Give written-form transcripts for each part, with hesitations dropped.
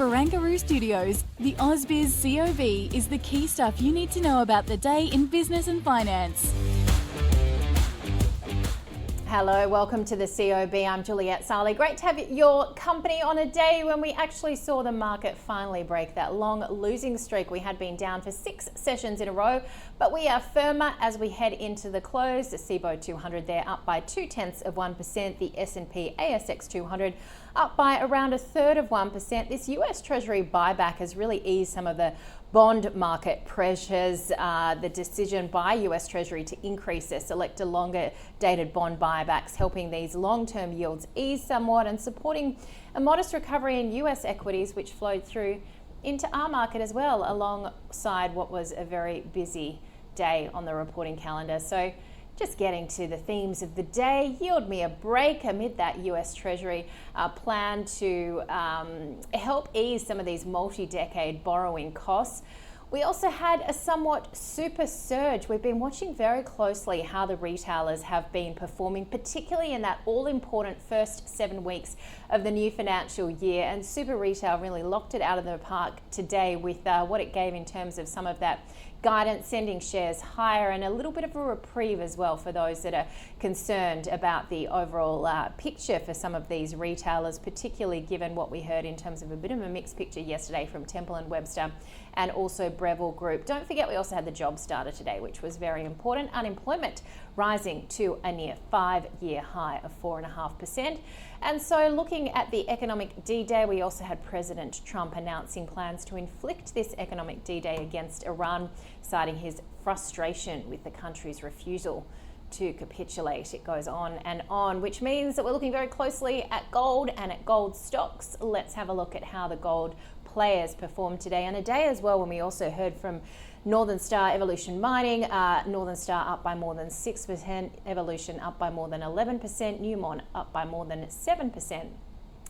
Barangaroo Studios, the AusBiz COB is the key stuff you need to know about the day in business and finance. Hello, welcome to the COB. I'm Juliette Sarley. Great to have your company on a day when we actually saw the market finally break that long losing streak. We had been down for 6 sessions in a row, but we are firmer as we head into the close. The CBO 200 there up by 0.2%. The S&P ASX 200 up by around 1/3%. This US Treasury buyback has really eased some of the bond market pressures. The decision by US Treasury to increase their selected longer dated bond buybacks, helping these long-term yields ease somewhat and supporting a modest recovery in US equities, which flowed through into our market as well, alongside what was a very busy day on the reporting calendar. So just getting to the themes of the day, yield me a break amid that US Treasury plan to help ease some of these multi-decade borrowing costs. We also had a somewhat super surge. We've been watching very closely how the retailers have been performing, particularly in that all-important first 7 weeks of the new financial year. And super retail really locked it out of the park today with what it gave in terms of some of that guidance, sending shares higher, and a little bit of a reprieve as well for those that are concerned about the overall picture for some of these retailers, particularly given what we heard in terms of a bit of a mixed picture yesterday from Temple & Webster and also Brambles Group. Don't forget, we also had the jobs data today, which was very important. Unemployment rising to a near 5-year high of 4.5%. And so looking at the economic D-Day, we also had President Trump announcing plans to inflict this economic D-Day against Iran, citing his frustration with the country's refusal to capitulate. It goes on, which means that we're looking very closely at gold and at gold stocks. Let's have a look at how the gold players performed today, and a day as well when we also heard from Northern Star Evolution Mining. Northern Star up by more than 6%, Evolution up by more than 11%, Newmont up by more than 7%.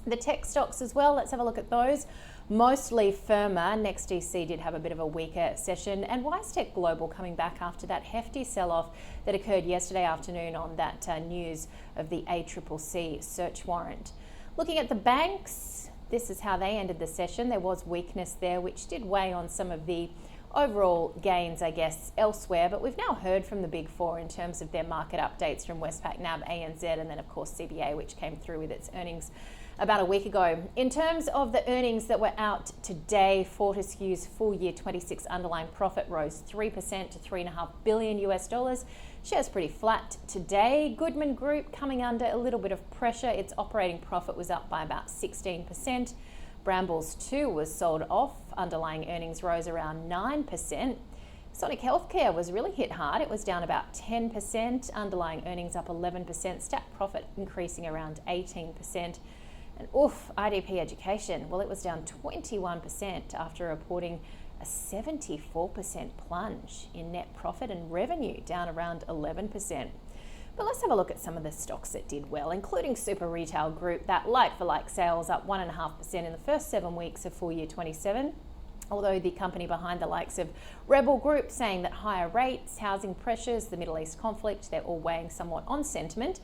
The tech stocks as well, let's have a look at those. Mostly firmer. NextDC did have a bit of a weaker session, and WiseTech Global coming back after that hefty sell-off that occurred yesterday afternoon on that news of the ACCC search warrant. Looking at the banks, this is how they ended the session. There was weakness there, which did weigh on some of the overall gains, I guess, elsewhere. But we've now heard from the Big Four in terms of their market updates from Westpac, NAB, ANZ, and then, of course, CBA, which came through with its earnings about a week ago. In terms of the earnings that were out today, Fortescue's full year 26 underlying profit rose 3% to $3.5 billion US. Shares pretty flat today. Goodman Group coming under a little bit of pressure. Its operating profit was up by about 16%. Brambles too was sold off. Underlying earnings rose around 9%. Sonic Healthcare was really hit hard. It was down about 10%. Underlying earnings up 11%. Stat profit increasing around 18%. And IDP Education, well, it was down 21% after reporting a 74% plunge in net profit, and revenue down around 11%. But let's have a look at some of the stocks that did well, including Super Retail Group. That like-for-like sales up 1.5% in the first 7 weeks of full year 27. Although the company behind the likes of Rebel Group saying that higher rates, housing pressures, the Middle East conflict, they're all weighing somewhat on sentiment.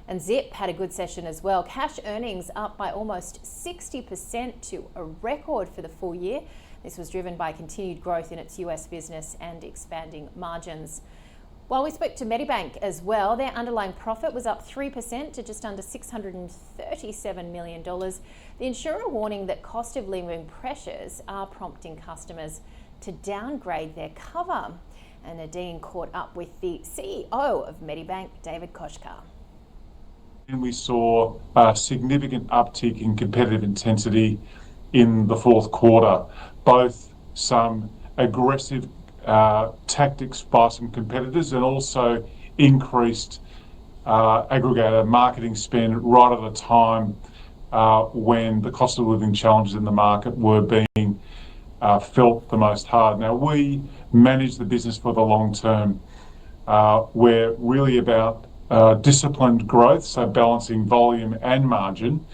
And Zip had a good session as well. Cash earnings up by almost 60% to a record for the full year. This was driven by continued growth in its US business and expanding margins. While we spoke to Medibank as well, their underlying profit was up 3% to just under $637 million. The insurer warning that cost of living pressures are prompting customers to downgrade their cover. And Nadine caught up with the CEO of Medibank, David Koshkar. And we saw a significant uptick in competitive intensity in the fourth quarter, both some aggressive tactics by some competitors and also increased aggregator marketing spend right at a time when the cost of living challenges in the market were being felt the most hard. Now, we manage the business for the long term. We're really about disciplined growth, so balancing volume and margin,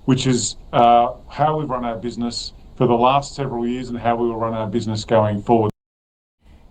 which is how we've run our business for the last several years and how we will run our business going forward.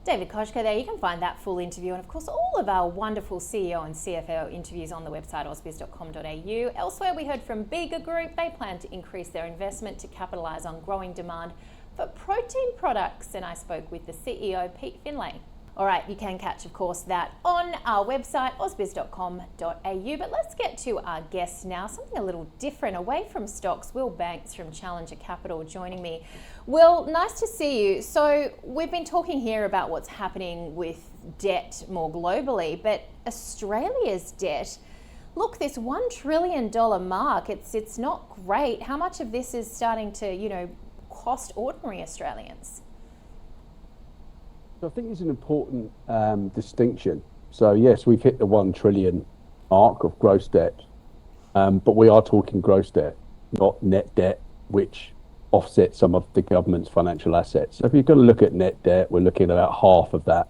David Koshka there. You can find that full interview and, of course, all of our wonderful CEO and CFO interviews on the website ausbiz.com.au. Elsewhere, we heard from Goodman Group. They plan to increase their investment to capitalise on growing demand for protein products. And I spoke with the CEO, Pete Finlay. All right, you can catch, of course, that on our website, ausbiz.com.au. But let's get to our guests now, something a little different. Away from stocks, Will Banks from Challenger Capital joining me. Will, nice to see you. So we've been talking here about what's happening with debt more globally, but Australia's debt, look, this $1 trillion mark, it's not great. How much of this is starting to, cost ordinary Australians? I think it's an important distinction. So yes, we've hit the 1 trillion mark of gross debt, but we are talking gross debt, not net debt, which offsets some of the government's financial assets. So if you're going to look at net debt, we're looking at about half of that.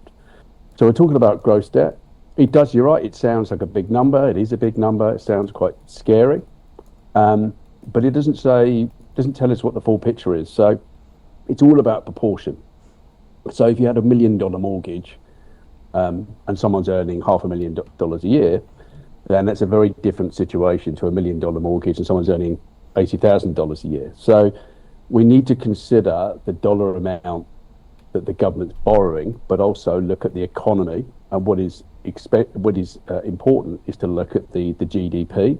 So we're talking about gross debt. You're right, it sounds like a big number. It is a big number. It sounds quite scary, but it doesn't tell us what the full picture is. So it's all about proportion. So if you had $1 million mortgage and someone's earning $500,000 a year, then that's a very different situation to $1 million mortgage and someone's earning $80,000 a year. So we need to consider the dollar amount that the government's borrowing, but also look at the economy. And what is important is to look at the GDP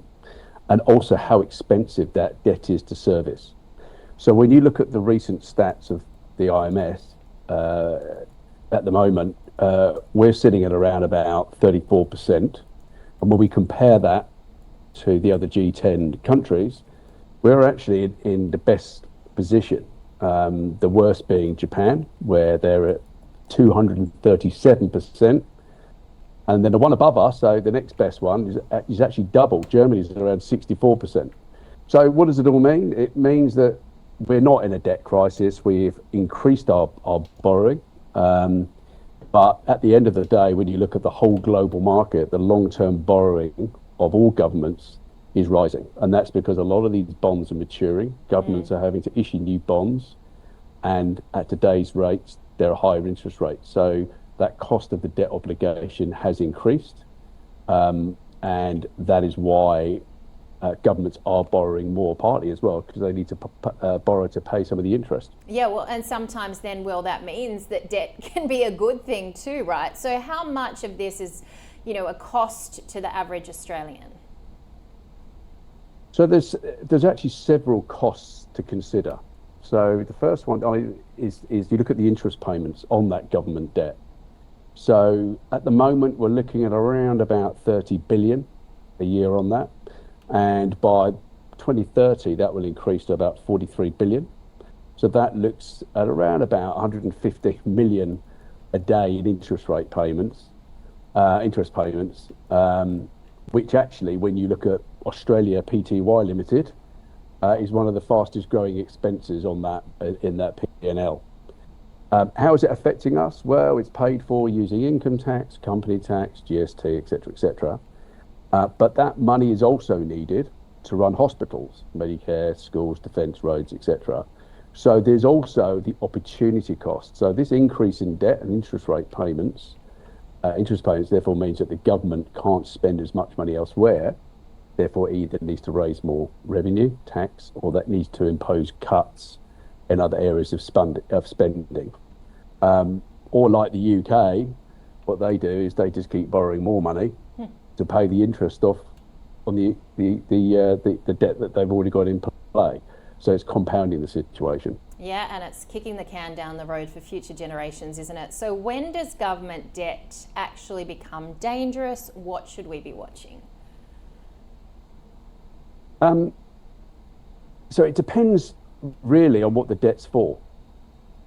and also how expensive that debt is to service. So when you look at the recent stats of the IMF, at the moment, we're sitting at around about 34%. And when we compare that to the other G10 countries, we're actually in the best position. The worst being Japan, where they're at 237%. And then the one above us, so the next best one, is actually double. Germany's at around 64%. So what does it all mean? It means that we're not in a debt crisis. We've increased our borrowing. But at the end of the day, when you look at the whole global market, the long-term borrowing of all governments is rising. And that's because a lot of these bonds are maturing. Governments are having to issue new bonds. And at today's rates, there are higher interest rates. So that cost of the debt obligation has increased. And that is why governments are borrowing more, partly as well, because they need to borrow to pay some of the interest. Yeah, well, and sometimes then, Will, that means that debt can be a good thing too, right? So how much of this is, a cost to the average Australian? So there's actually several costs to consider. So the first one is you look at the interest payments on that government debt. So at the moment, we're looking at around about 30 billion a year on that. And by 2030, that will increase to about 43 billion. So that looks at around about 150 million a day in interest payments, which actually, when you look at Australia Pty Limited, is one of the fastest growing expenses on that in that P&L. How is it affecting us? Well, it's paid for using income tax, company tax, GST, etc., etc. But that money is also needed to run hospitals, Medicare, schools, defence, roads, etc. So there's also the opportunity cost. So this increase in debt and interest payments therefore means that the government can't spend as much money elsewhere. Therefore, either needs to raise more revenue, tax, or that needs to impose cuts in other areas of spending. Or like the UK, what they do is they just keep borrowing more money to pay the interest off on the debt that they've already got in play. So it's compounding the situation. Yeah, and it's kicking the can down the road for future generations, isn't it? So when does government debt actually become dangerous? What should we be watching? So it depends really on what the debt's for.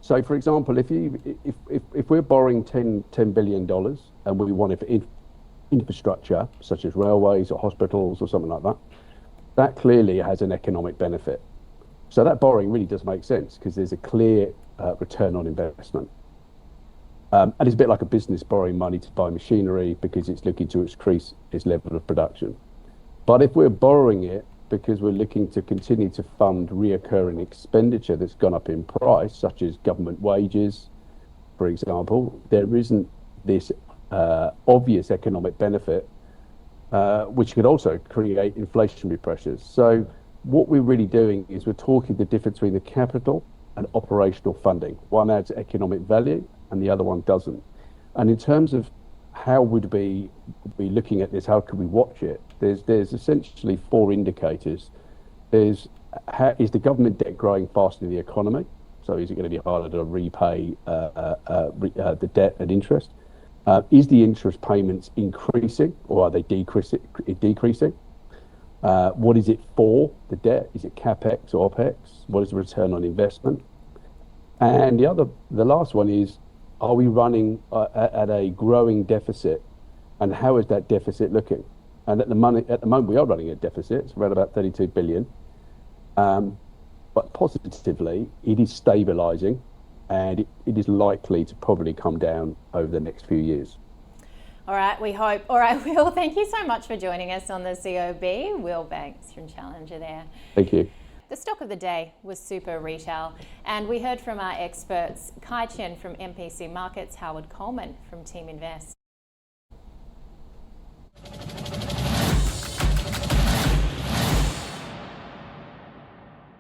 So for example, if we're borrowing $10 billion and we want it for infrastructure such as railways or hospitals or something like that, that clearly has an economic benefit. So that borrowing really does make sense because there's a clear return on investment. And it's a bit like a business borrowing money to buy machinery because it's looking to increase its level of production. But if we're borrowing it because we're looking to continue to fund reoccurring expenditure that's gone up in price, such as government wages, for example, there isn't this obvious economic benefit, which could also create inflationary pressures. So what we're really doing is we're talking the difference between the capital and operational funding. One adds economic value and the other one doesn't. And in terms of how would we be looking at this, how can we watch it? There's essentially four indicators. Is the government debt growing faster than the economy? So is it going to be harder to repay the debt and interest? Is the interest payments increasing or are they decreasing? What is it for, the debt? Is it CapEx or OpEx? What is the return on investment? And the last one is, are we running at a growing deficit? And how is that deficit looking? And at the moment we are running a deficit. It's around about 32 billion. But positively, it is stabilising, and it is likely to probably come down over the next few years. All right, we hope. All right, Will, thank you so much for joining us on the COB. Will Banks from Challenger there. Thank you. The stock of the day was Super Retail, and we heard from our experts, Kai Chen from MPC Markets, Howard Coleman from Team Invest.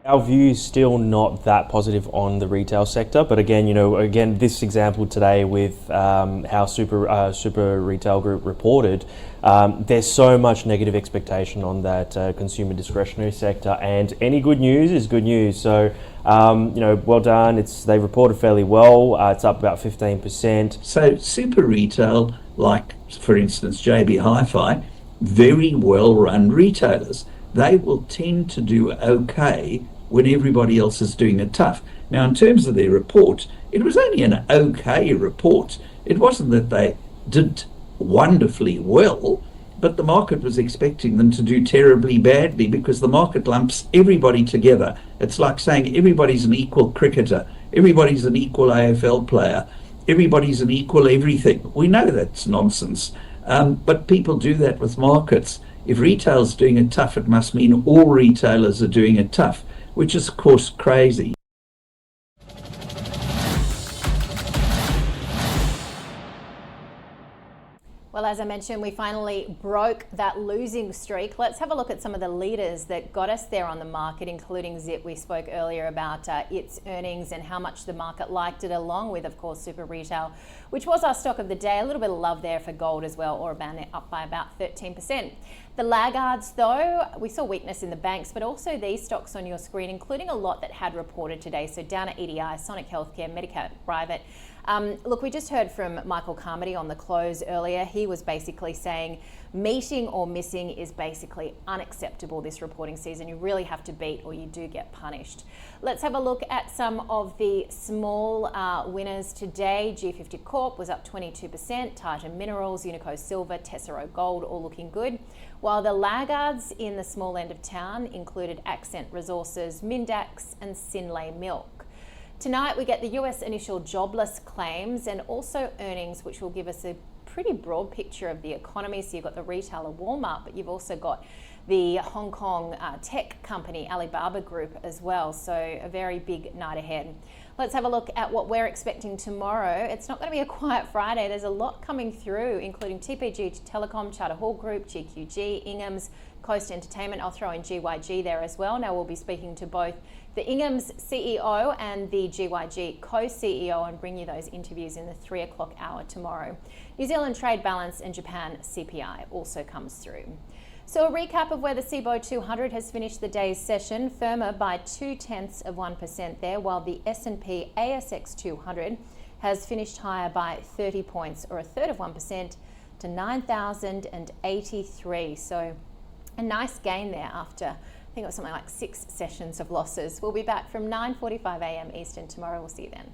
Our view is still not that positive on the retail sector, but again, this example today with how Super Retail Group reported, there's so much negative expectation on that consumer discretionary sector, and any good news is good news. So, well done. They reported fairly well. It's up about 15%. So Super Retail, like for instance JB Hi-Fi, very well-run retailers. They will tend to do okay when everybody else is doing it tough. Now, in terms of their report, it was only an okay report. It wasn't that they did wonderfully well, but the market was expecting them to do terribly badly because the market lumps everybody together. It's like saying everybody's an equal cricketer, everybody's an equal AFL player, everybody's an equal everything. We know that's nonsense, but people do that with markets. If retail's doing it tough, it must mean all retailers are doing it tough, which is, of course, crazy. Well, as I mentioned, we finally broke that losing streak. Let's have a look at some of the leaders that got us there on the market, including Zip. We spoke earlier about its earnings and how much the market liked it, along with, of course, Super Retail, which was our stock of the day. A little bit of love there for gold as well, or up by about 13%. The laggards, though, we saw weakness in the banks, but also these stocks on your screen, including a lot that had reported today. So down at EDI, Sonic Healthcare, Medicare Private. Look, we just heard from Michael Carmody on the close earlier. He was basically saying meeting or missing is basically unacceptable this reporting season. You really have to beat or you do get punished. Let's have a look at some of the small winners today. G50 Corp was up 22%, Titan Minerals, Unico Silver, Tessero Gold, all looking good. While the laggards in the small end of town included Accent Resources, Mindax and Synlait Milk. Tonight we get the US initial jobless claims and also earnings, which will give us a pretty broad picture of the economy. So you've got the retailer Walmart, but you've also got the Hong Kong tech company Alibaba Group as well. So a very big night ahead. Let's have a look at what we're expecting tomorrow. It's not going to be a quiet Friday. There's a lot coming through, including TPG Telecom, Charter Hall Group, GQG, Ingham's, Coast Entertainment. I'll throw in GYG there as well. Now we'll be speaking to both the Ingham's CEO and the GYG co-CEO and bring you those interviews in the 3 o'clock hour tomorrow. New Zealand trade balance and Japan CPI also comes through. So a recap of where the CBO 200 has finished the day's session, firmer by 0.2% there, while the S&P ASX 200 has finished higher by 30 points or 1/3% to 9,083. So a nice gain there after, I think it was something like 6 sessions of losses. We'll be back from 9:45 a.m. Eastern tomorrow. We'll see you then.